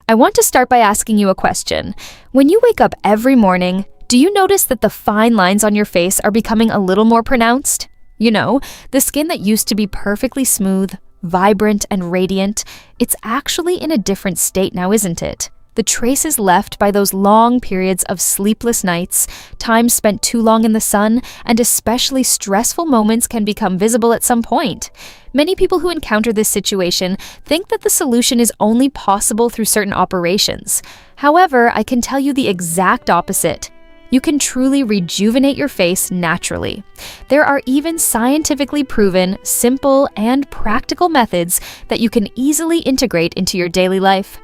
I want to start by asking you a question. When you wake up every morning, do you notice that the fine lines on your face are becoming a little more pronounced? You know, the skin that used to be perfectly smooth, vibrant, and radiant, it's actually in a different state now, isn't it? The traces left by those long periods of sleepless nights, time spent too long in the sun, and especially stressful moments can become visible at some point. Many people who encounter this situation think that the solution is only possible through certain operations. However, I can tell you the exact opposite. You can truly rejuvenate your face naturally. There are even scientifically proven, simple, and practical methods that you can easily integrate into your daily life.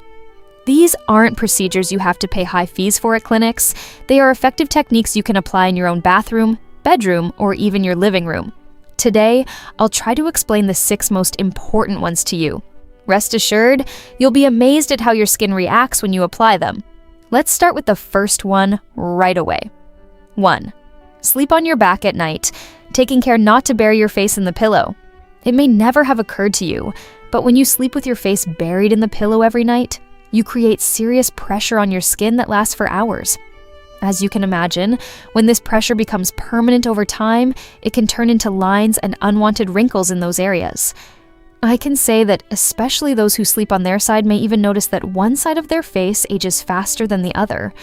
These aren't procedures you have to pay high fees for at clinics. They are effective techniques you can apply in your own bathroom, bedroom, or even your living room. Today, I'll try to explain the 6 most important ones to you. Rest assured, you'll be amazed at how your skin reacts when you apply them. Let's start with the first one right away. 1. Sleep on your back at night, taking care not to bury your face in the pillow. It may never have occurred to you, but when you sleep with your face buried in the pillow every night, you create serious pressure on your skin that lasts for hours. As you can imagine, when this pressure becomes permanent over time, it can turn into lines and unwanted wrinkles in those areas. I can say that especially those who sleep on their side may even notice that one side of their face ages faster than the other.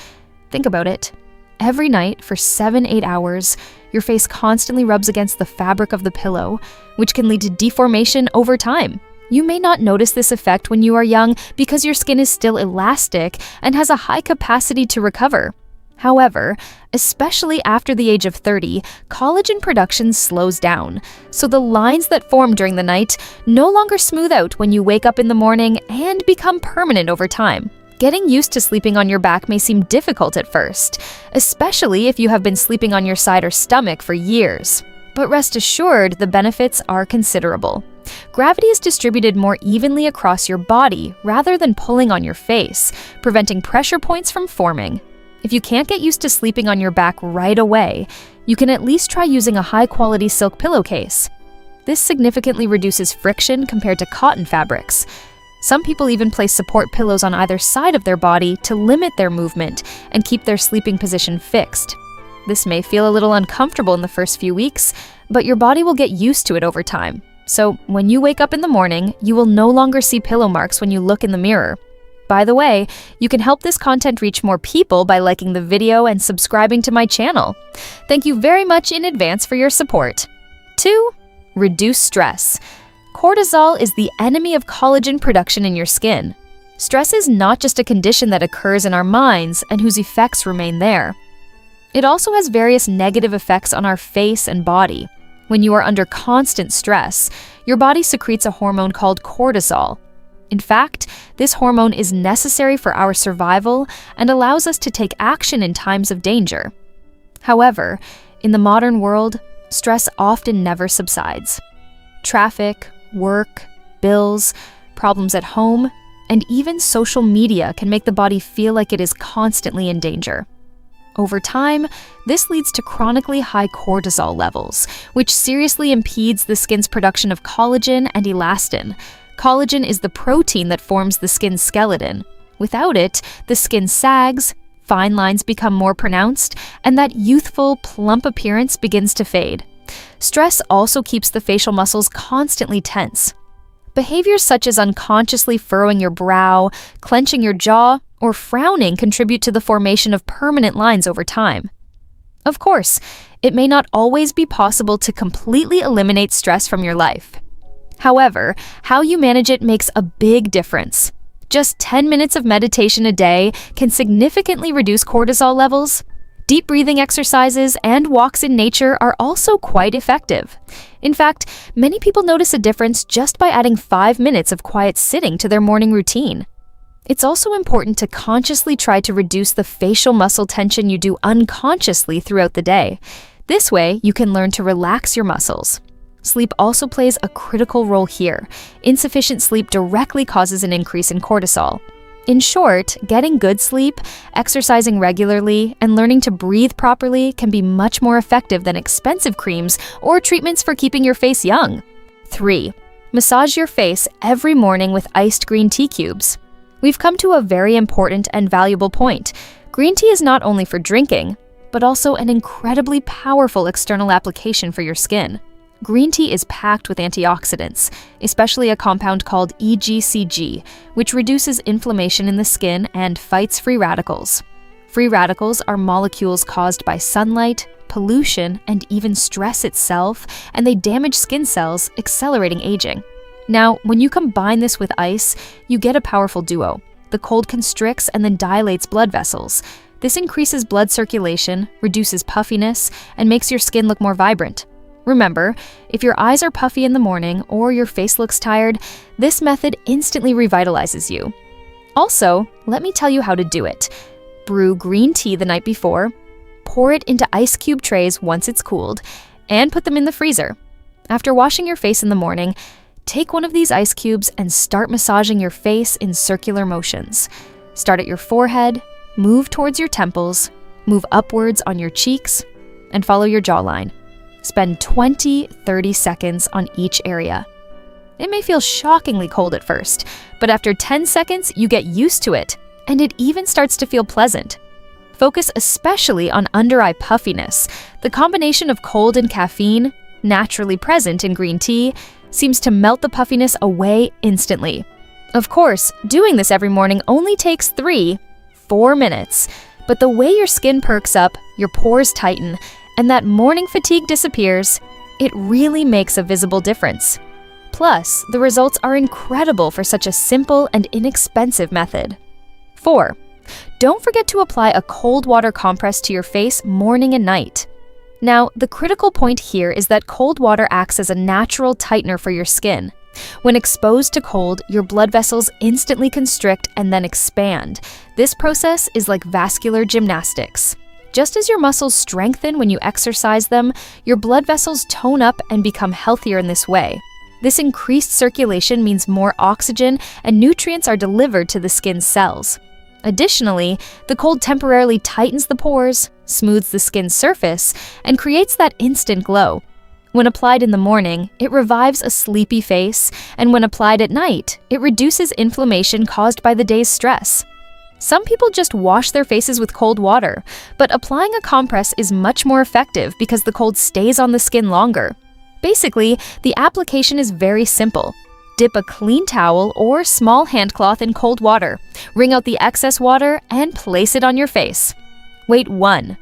Think about it. Every night for 7-8 hours, your face constantly rubs against the fabric of the pillow, which can lead to deformation over time. You may not notice this effect when you are young because your skin is still elastic and has a high capacity to recover. However, especially after the age of 30, collagen production slows down, so the lines that form during the night no longer smooth out when you wake up in the morning and become permanent over time. Getting used to sleeping on your back may seem difficult at first, especially if you have been sleeping on your side or stomach for years. But rest assured, the benefits are considerable. Gravity is distributed more evenly across your body rather than pulling on your face, preventing pressure points from forming. If you can't get used to sleeping on your back right away, you can at least try using a high-quality silk pillowcase. This significantly reduces friction compared to cotton fabrics. Some people even place support pillows on either side of their body to limit their movement and keep their sleeping position fixed. This may feel a little uncomfortable in the first few weeks, but your body will get used to it over time. So when you wake up in the morning, you will no longer see pillow marks when you look in the mirror. By the way, you can help this content reach more people by liking the video and subscribing to my channel. Thank you very much in advance for your support. 2. Reduce stress. Cortisol is the enemy of collagen production in your skin. Stress is not just a condition that occurs in our minds and whose effects remain there. It also has various negative effects on our face and body. When you are under constant stress, your body secretes a hormone called cortisol. In fact, this hormone is necessary for our survival and allows us to take action in times of danger. However, in the modern world, stress often never subsides. Traffic, work, bills, problems at home, and even social media can make the body feel like it is constantly in danger. Over time, this leads to chronically high cortisol levels, which seriously impedes the skin's production of collagen and elastin. Collagen is the protein that forms the skin's skeleton. Without it, the skin sags, fine lines become more pronounced, and that youthful, plump appearance begins to fade. Stress also keeps the facial muscles constantly tense. Behaviors such as unconsciously furrowing your brow, clenching your jaw, or frowning contribute to the formation of permanent lines over time. Of course, it may not always be possible to completely eliminate stress from your life. However, how you manage it makes a big difference. Just 10 minutes of meditation a day can significantly reduce cortisol levels. Deep breathing exercises and walks in nature are also quite effective. In fact, many people notice a difference just by adding 5 minutes of quiet sitting to their morning routine. It's also important to consciously try to reduce the facial muscle tension you do unconsciously throughout the day. This way, you can learn to relax your muscles. Sleep also plays a critical role here. Insufficient sleep directly causes an increase in cortisol. In short, getting good sleep, exercising regularly, and learning to breathe properly can be much more effective than expensive creams or treatments for keeping your face young. 3. Massage your face every morning with iced green tea cubes. We've come to a very important and valuable point. Green tea is not only for drinking, but also an incredibly powerful external application for your skin. Green tea is packed with antioxidants, especially a compound called EGCG, which reduces inflammation in the skin and fights free radicals. Free radicals are molecules caused by sunlight, pollution, and even stress itself, and they damage skin cells, accelerating aging. Now, when you combine this with ice, you get a powerful duo. The cold constricts and then dilates blood vessels. This increases blood circulation, reduces puffiness, and makes your skin look more vibrant. Remember, if your eyes are puffy in the morning or your face looks tired, this method instantly revitalizes you. Also, let me tell you how to do it. Brew green tea the night before, pour it into ice cube trays once it's cooled, and put them in the freezer. After washing your face in the morning, take one of these ice cubes and start massaging your face in circular motions. Start at your forehead, move towards your temples, move upwards on your cheeks, and follow your jawline. Spend 20-30 seconds on each area. It may feel shockingly cold at first, but after 10 seconds, you get used to it, and it even starts to feel pleasant. Focus especially on under-eye puffiness. The combination of cold and caffeine, naturally present in green tea, seems to melt the puffiness away instantly. Of course, doing this every morning only takes 3-4 minutes, but the way your skin perks up, your pores tighten, and that morning fatigue disappears, it really makes a visible difference. Plus, the results are incredible for such a simple and inexpensive method. 4. Don't forget to apply a cold water compress to your face morning and night. Now, the critical point here is that cold water acts as a natural tightener for your skin. When exposed to cold, your blood vessels instantly constrict and then expand. This process is like vascular gymnastics. Just as your muscles strengthen when you exercise them, your blood vessels tone up and become healthier in this way. This increased circulation means more oxygen and nutrients are delivered to the skin's cells. Additionally, the cold temporarily tightens the pores, smooths the skin's surface, and creates that instant glow. When applied in the morning, it revives a sleepy face, and when applied at night, it reduces inflammation caused by the day's stress. Some people just wash their faces with cold water, but applying a compress is much more effective because the cold stays on the skin longer. Basically, the application is very simple. Dip a clean towel or small hand cloth in cold water, wring out the excess water, and place it on your face. Wait 1-2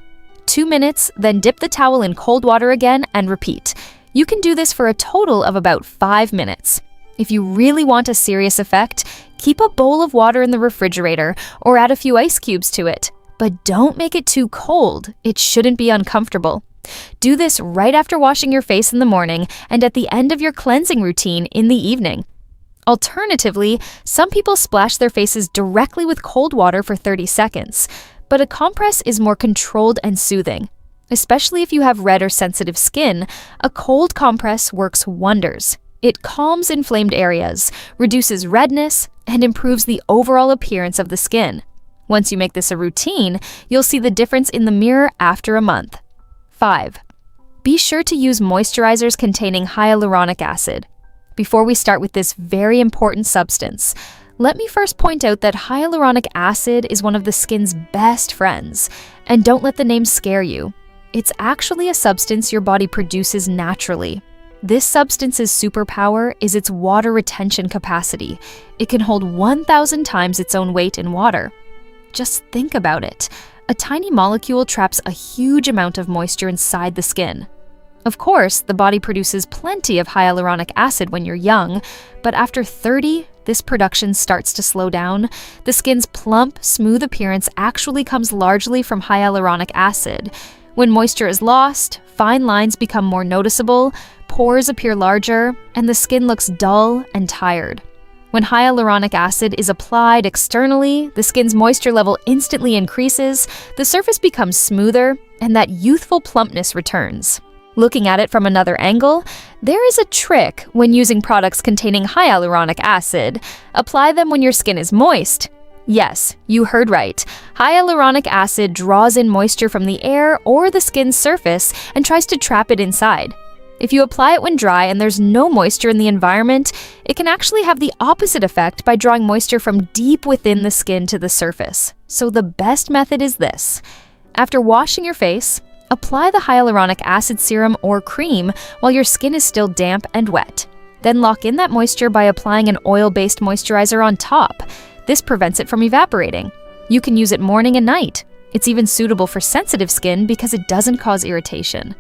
minutes, then dip the towel in cold water again and repeat. You can do this for a total of about 5 minutes. If you really want a serious effect, keep a bowl of water in the refrigerator or add a few ice cubes to it. But don't make it too cold. It shouldn't be uncomfortable. Do this right after washing your face in the morning and at the end of your cleansing routine in the evening. Alternatively, some people splash their faces directly with cold water for 30 seconds, but a compress is more controlled and soothing. Especially if you have red or sensitive skin, a cold compress works wonders. It calms inflamed areas, reduces redness, and improves the overall appearance of the skin. Once you make this a routine, you'll see the difference in the mirror after a month. 5. Be sure to use moisturizers containing hyaluronic acid. Before we start with this very important substance, let me first point out that hyaluronic acid is one of the skin's best friends, and don't let the name scare you. It's actually a substance your body produces naturally. This substance's superpower is its water retention capacity. It can hold 1,000 times its own weight in water. Just think about it. A tiny molecule traps a huge amount of moisture inside the skin. Of course, the body produces plenty of hyaluronic acid when you're young, but after 30, this production starts to slow down. The skin's plump, smooth appearance actually comes largely from hyaluronic acid. When moisture is lost, fine lines become more noticeable, pores appear larger, and the skin looks dull and tired. When hyaluronic acid is applied externally, the skin's moisture level instantly increases, the surface becomes smoother, and that youthful plumpness returns. Looking at it from another angle, there is a trick when using products containing hyaluronic acid. Apply them when your skin is moist. Yes, you heard right. Hyaluronic acid draws in moisture from the air or the skin's surface and tries to trap it inside. If you apply it when dry and there's no moisture in the environment, it can actually have the opposite effect by drawing moisture from deep within the skin to the surface. So the best method is this. After washing your face, apply the hyaluronic acid serum or cream while your skin is still damp and wet. Then lock in that moisture by applying an oil-based moisturizer on top. This prevents it from evaporating. You can use it morning and night. It's even suitable for sensitive skin because it doesn't cause irritation.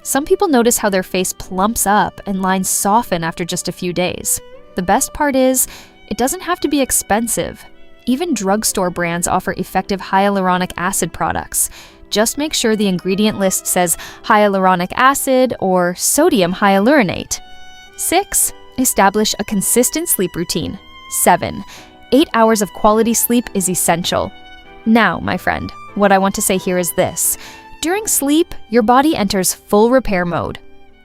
Some people notice how their face plumps up and lines soften after just a few days. The best part is, it doesn't have to be expensive. Even drugstore brands offer effective hyaluronic acid products. Just make sure the ingredient list says hyaluronic acid or sodium hyaluronate. 6. Establish a consistent sleep routine. 7. 8 hours of quality sleep is essential. Now, my friend, what I want to say here is this. During sleep, your body enters full repair mode.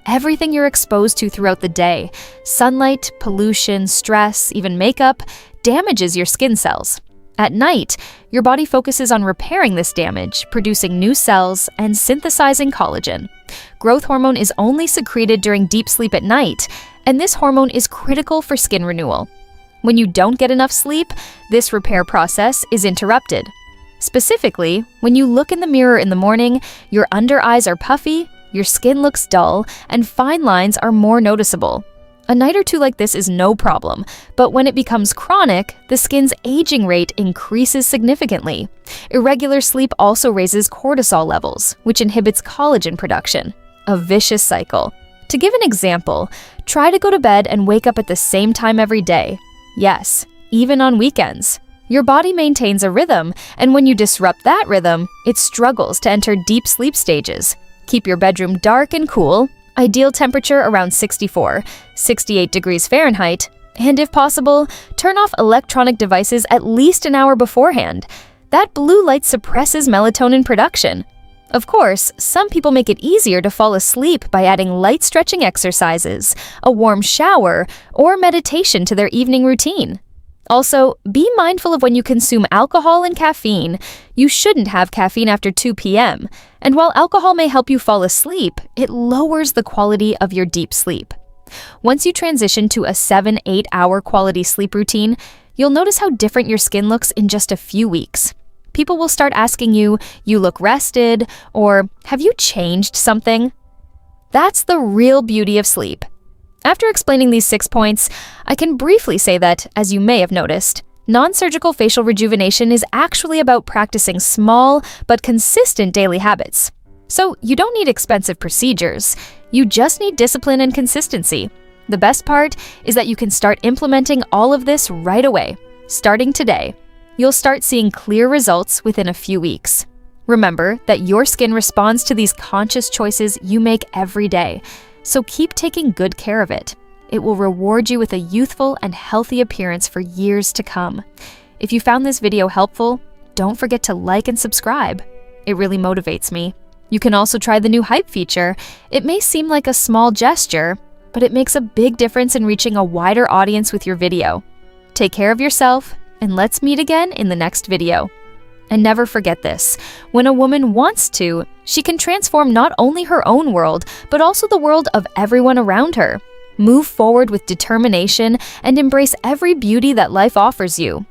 Everything you're exposed to throughout the day, sunlight, pollution, stress, even makeup, damages your skin cells. At night, your body focuses on repairing this damage, producing new cells, and synthesizing collagen. Growth hormone is only secreted during deep sleep at night, and this hormone is critical for skin renewal. When you don't get enough sleep, this repair process is interrupted. Specifically, when you look in the mirror in the morning, your under eyes are puffy, your skin looks dull, and fine lines are more noticeable. A night or two like this is no problem, but when it becomes chronic, the skin's aging rate increases significantly. Irregular sleep also raises cortisol levels, which inhibits collagen production. A vicious cycle. To give an example, try to go to bed and wake up at the same time every day. Yes, even on weekends. Your body maintains a rhythm, and when you disrupt that rhythm, it struggles to enter deep sleep stages. Keep your bedroom dark and cool, ideal temperature around 64, 68 degrees Fahrenheit, and if possible, turn off electronic devices at least an hour beforehand. That blue light suppresses melatonin production. Of course, some people make it easier to fall asleep by adding light stretching exercises, a warm shower, or meditation to their evening routine. Also, be mindful of when you consume alcohol and caffeine. You shouldn't have caffeine after 2 p.m. And while alcohol may help you fall asleep, it lowers the quality of your deep sleep. Once you transition to a 7-8 hour quality sleep routine, you'll notice how different your skin looks in just a few weeks. People will start asking you, "You look rested," or "Have you changed something?" That's the real beauty of sleep. After explaining these 6 points, I can briefly say that, as you may have noticed, non-surgical facial rejuvenation is actually about practicing small but consistent daily habits. So you don't need expensive procedures, you just need discipline and consistency. The best part is that you can start implementing all of this right away, starting today. You'll start seeing clear results within a few weeks. Remember that your skin responds to these conscious choices you make every day. So keep taking good care of it. It will reward you with a youthful and healthy appearance for years to come. If you found this video helpful, don't forget to like and subscribe. It really motivates me. You can also try the new hype feature. It may seem like a small gesture, but it makes a big difference in reaching a wider audience with your video. Take care of yourself, and let's meet again in the next video. And never forget this, when a woman wants to, she can transform not only her own world, but also the world of everyone around her. Move forward with determination and embrace every beauty that life offers you.